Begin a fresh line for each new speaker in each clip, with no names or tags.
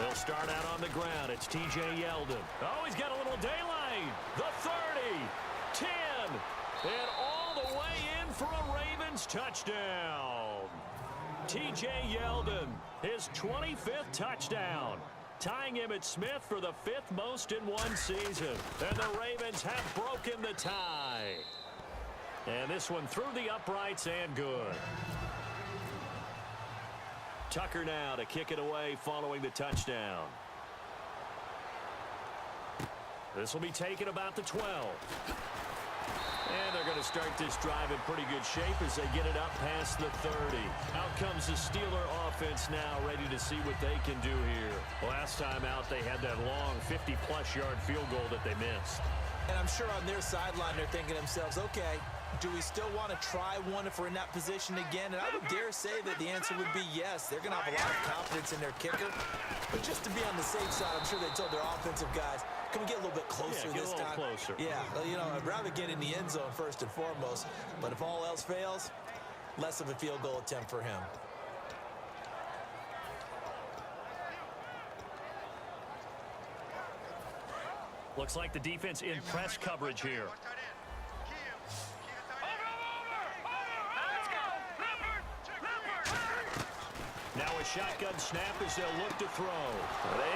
They'll start out on the ground. It's T.J. Yeldon. Oh, he's got a little daylight. The 30, 10, and all the way in for a Ravens touchdown. T.J. Yeldon, his 25th touchdown, tying Emmitt Smith for the 5th most in one season. And the Ravens have broken the tie. And this one through the uprights and good. Tucker now to kick it away following the touchdown. This will be taken about the 12. And they're going to start this drive in pretty good shape as they get it up past the 30. Out comes the Steeler offense now, ready to see what they can do here. Last time out, they had that long 50-plus yard field goal that they missed.
And I'm sure on their sideline, they're thinking to themselves, okay, do we still want to try one if we're in that position again? And I would dare say that the answer would be yes. They're going to have a lot of confidence in their kicker. But just to be on the safe side, I'm sure they told their offensive guys, can we get a little bit closer this time?
Closer.
Yeah, well, you know, I'd rather get in the end zone first and foremost. But if all else fails, less of a field goal attempt for him.
Looks like the defense in press coverage here. Now a shotgun snap as they'll look to throw.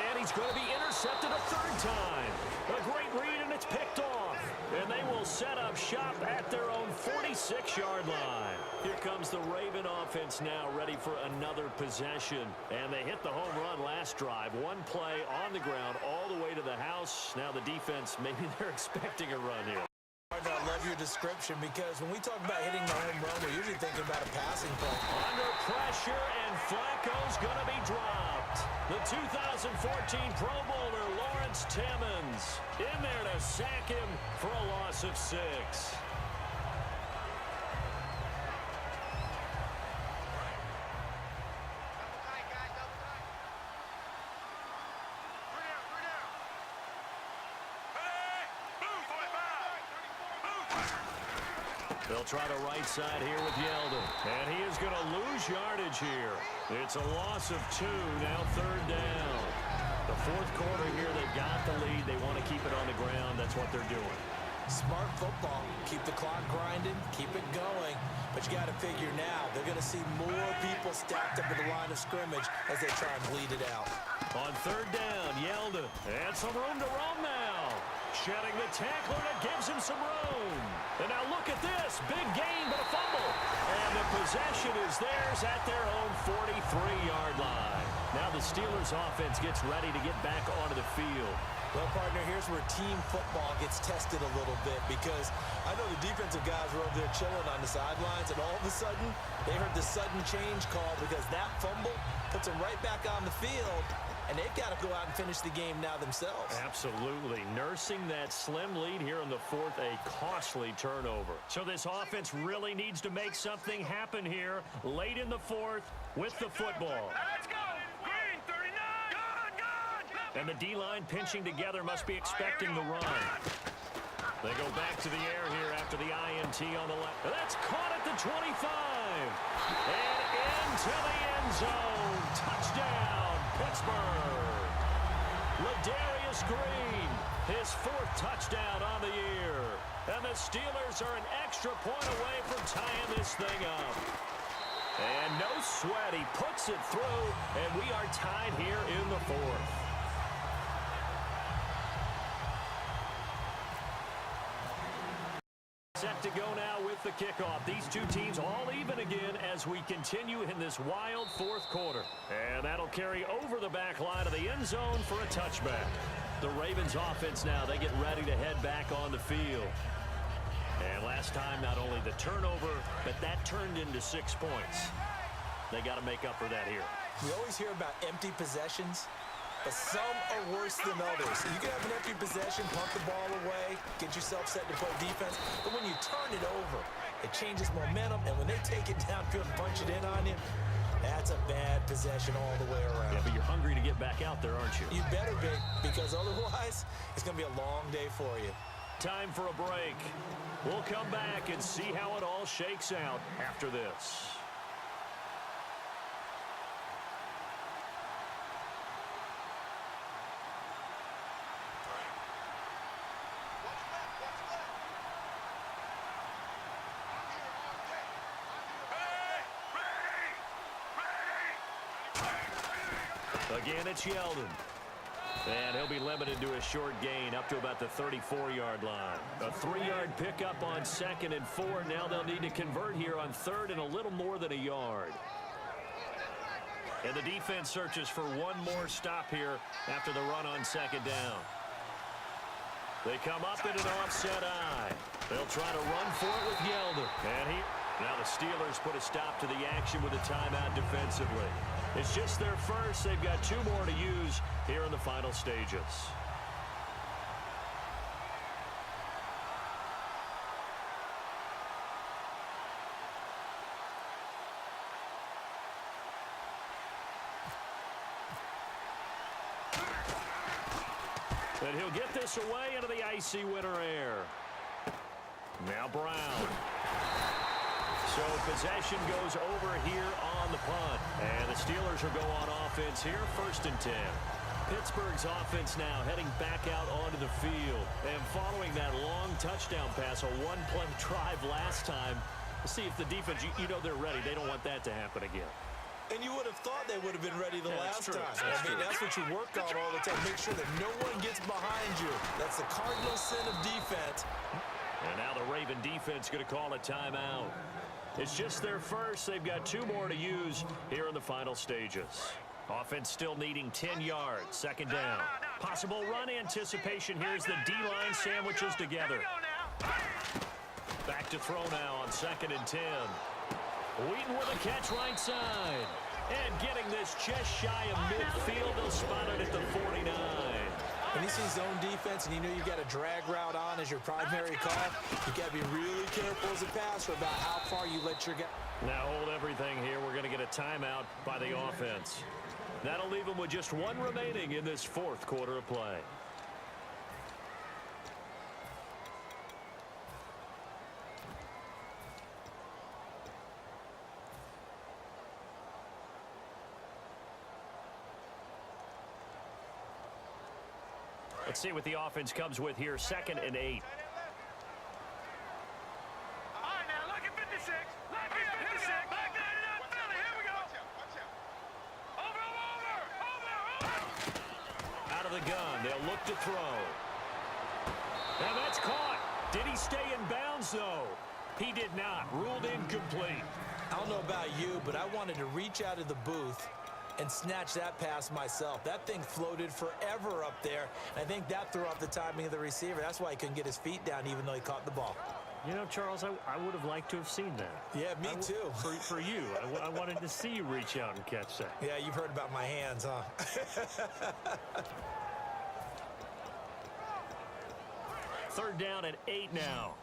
And he's going to be intercepted a third time. A great read, and it's picked off. And they will set up shop at their own 46-yard line. Here comes the Raven offense now, ready for another possession. And they hit the home run last drive. One play on the ground all the way to the house. Now the defense, maybe they're expecting a run here.
I love your description, because when we talk about hitting the home run, we're usually thinking about a passing play.
Under pressure, and Flacco's going to be dropped. The 2014 Pro Bowler, Lawrence Timmons, in there to sack him for a loss of 6. They'll try the right side here with Yeldon. And he is going to lose yardage here. It's a loss of 2, now third down. The fourth quarter here, they've got the lead. They want to keep it on the ground. That's what they're doing.
Smart football. Keep the clock grinding, keep it going. But you got to figure now, they're going to see more people stacked up at the line of scrimmage as they try and bleed it out.
On third down, Yeldon. And some room to roam now. Shedding the tackler, and it gives him some room. And now look at this. Big gain, but a fumble. And the possession is theirs at their own 43-yard line. Now the Steelers offense gets ready to get back onto the field.
Well, partner, here's where team football gets tested a little bit, because I know the defensive guys were over there chilling on the sidelines, and all of a sudden, they heard the sudden change call because that fumble puts them right back on the field. And they've got to go out and finish the game now themselves.
Absolutely. Nursing that slim lead here in the fourth, a costly turnover. So this offense really needs to make something happen here late in the fourth with the football.
Let's go! Green, 39! Good!
And the D-line pinching together must be expecting the run. They go back to the air here after the INT on the left. That's caught at the 25. And into the end zone. Touchdown. Pittsburgh. Ladarius Green, his 4th touchdown on the year. And the Steelers are an extra point away from tying this thing up. And no sweat, he puts it through, and we are tied here in the 4th. Set to go now with the kickoff. These two teams all even again as we continue in this wild fourth quarter. And that'll carry over the back line of the end zone for a touchback. The Ravens offense now, they get ready to head back on the field. And last time, not only the turnover, but that turned into 6 points. They got to make up for that here.
We always hear about empty possessions, but some are worse than others. You can have an empty possession, punt the ball away, get yourself set to play defense, but when you turn it over, it changes momentum, and when they take it downfield and punch it in on you, that's a bad possession all the way around.
Yeah, but you're hungry to get back out there, aren't you?
You better be, because otherwise, it's going to be a long day for you.
Time for a break. We'll come back and see how it all shakes out after this. Again, it's Yeldon. And he'll be limited to a short gain up to about the 34-yard line. A 3-yard pickup on 2nd and 4. Now they'll need to convert here on 3rd and a little more than a yard. And the defense searches for one more stop here after the run on 2nd down. They come up in an offset eye. They'll try to run for it with Yeldon. And now the Steelers put a stop to the action with a timeout defensively. It's just their first. They've got 2 more to use here in the final stages. And he'll get this away into the icy winter air. Now Brown. So possession goes over here on the punt. And the Steelers will go on offense here, 1st and 10. Pittsburgh's offense now heading back out onto the field. And following that long touchdown pass, a one-play drive last time, we'll see if the defense, you know they're ready. They don't want that to happen again.
And you would have thought they would have been ready the last time.
That's
what you work on all the time. Make sure that no one gets behind you. That's the cardinal sin of defense.
And now the Raven defense going to call a timeout. It's just their first. They've got 2 more to use here in the final stages. Offense still needing 10 yards. 2nd down. Possible run anticipation. Here's the D-line sandwiches together. Back to throw now on 2nd and 10. Wheaton with a catch right side. And getting this just shy of midfield. They'll spot it at the 49.
When you see zone defense and you know you got a drag route on as your primary call, you got to be really careful as a passer about how far you let your guy.
Now hold everything here. We're going to get a timeout by the offense. That'll leave them with just 1 remaining in this 4th quarter of play. Let's see what the offense comes with here. 2nd and 8.
All right, now look at 56. Look at 56. Back 99 Philly. Here we go. Over.
Out of the gun. They'll look to throw. And that's caught. Did he stay in bounds, though? He did not. Ruled incomplete.
I don't know about you, but I wanted to reach out of the booth and snatch that pass myself. That thing floated forever up there. I think that threw off the timing of the receiver. That's why he couldn't get his feet down even though he caught the ball.
You know, Charles, I would have liked to have seen that.
Yeah, me too.
For you. I wanted to see you reach out and catch that.
Yeah, you've heard about my hands, huh?
3rd down and 8 now.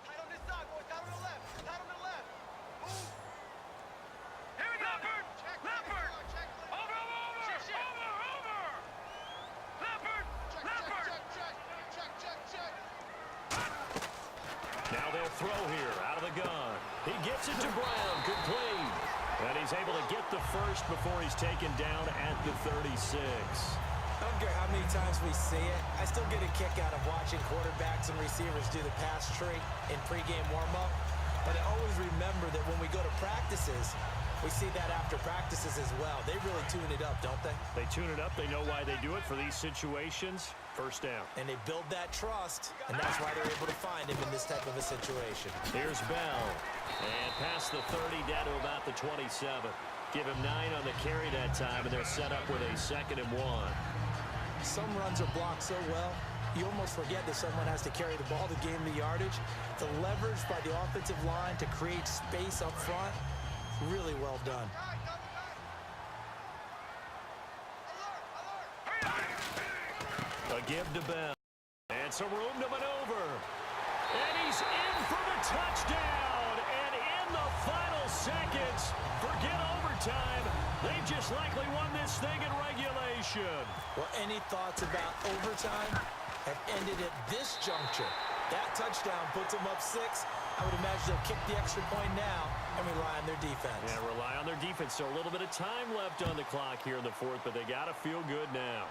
Throw here out of the gun. He gets it to Brown, complete. And he's able to get the first before he's taken down at the 36.
I don't care how many times we see it. I still get a kick out of watching quarterbacks and receivers do the pass tree in pregame warm-up. But I always remember that when we go to practices, we see that after practices as well. They really tune it up, don't they?
They tune it up. They know why they do it for these situations. 1st down.
And they build that trust, and that's why they're able to find him in this type of a situation.
Here's Bell. And past the 30, down to about the 27. Give him 9 on the carry that time, and they're set up with a 2nd and 1.
Some runs are blocked so well, you almost forget that someone has to carry the ball to gain the yardage. The leverage by the offensive line to create space up front, really well done.
A give to Bell. And some room to maneuver. And he's in for the touchdown. And in the final seconds, forget overtime. They just likely won this thing in regulation.
Well, any thoughts about overtime have ended at this juncture. That touchdown puts them up 6. I would imagine they'll kick the extra point now and rely on their defense.
Yeah, rely on their defense. So a little bit of time left on the clock here in the 4th, but they got to feel good now.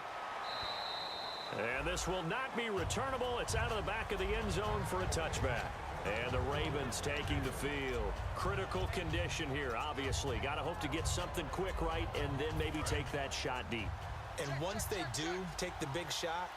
And this will not be returnable. It's out of the back of the end zone for a touchback. And the Ravens taking the field. Critical condition here, obviously. Got to hope to get something quick right and then maybe take that shot deep.
And once they do take the big shot,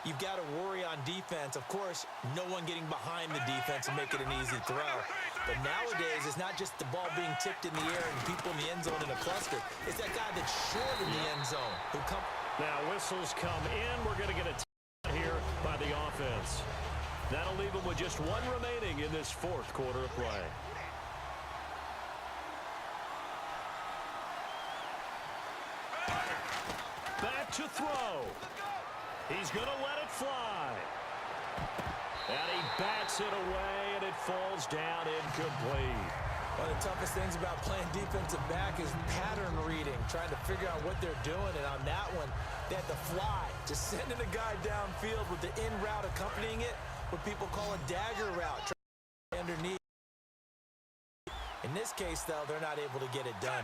you've got to worry on defense. Of course, no one getting behind the defense and make it an easy throw. But nowadays, it's not just the ball being tipped in the air and people in the end zone in a cluster. It's that guy that's short in the end zone who come.
Now whistles come in. We're going to get a timeout here by the offense. That'll leave them with just one remaining in this fourth quarter of play. Back to throw. He's going to let it fly. And he bats it away, and it falls down incomplete.
One of the toughest things about playing defensive back is pattern reading, trying to figure out what they're doing. And on that one, they had to fly, just sending a guy downfield with the in route accompanying it, what people call a dagger route, underneath. In this case, though, they're not able to get it done.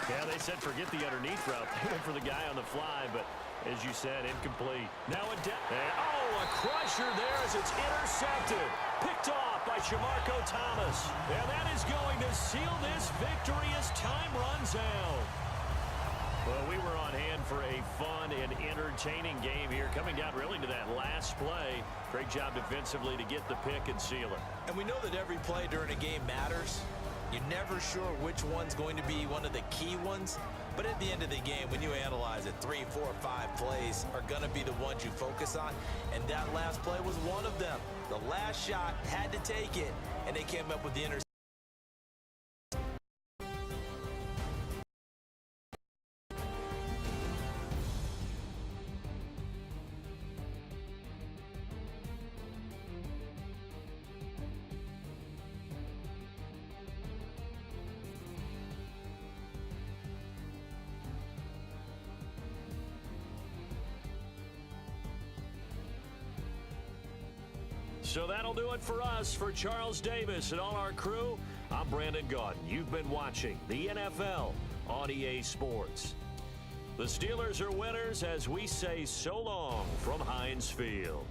Yeah, they said forget the underneath route. They went for the guy on the fly, but as you said, incomplete. Now a crusher there as it's intercepted. Picked off by Shamarko Thomas. And that is going to seal this victory as time runs out. Well, we were on hand for a fun and entertaining game here, coming down really to that last play. Great job defensively to get the pick and seal it.
And we know that every play during a game matters. You're never sure which one's going to be one of the key ones. But at the end of the game, when you analyze it, 3, 4, 5 plays are going to be the ones you focus on. And that last play was one of them. The last shot had to take it, and they came up with the interception.
So that'll do it for us. For Charles Davis and all our crew, I'm Brandon Gaudin. You've been watching the NFL on EA Sports. The Steelers are winners as we say so long from Heinz Field.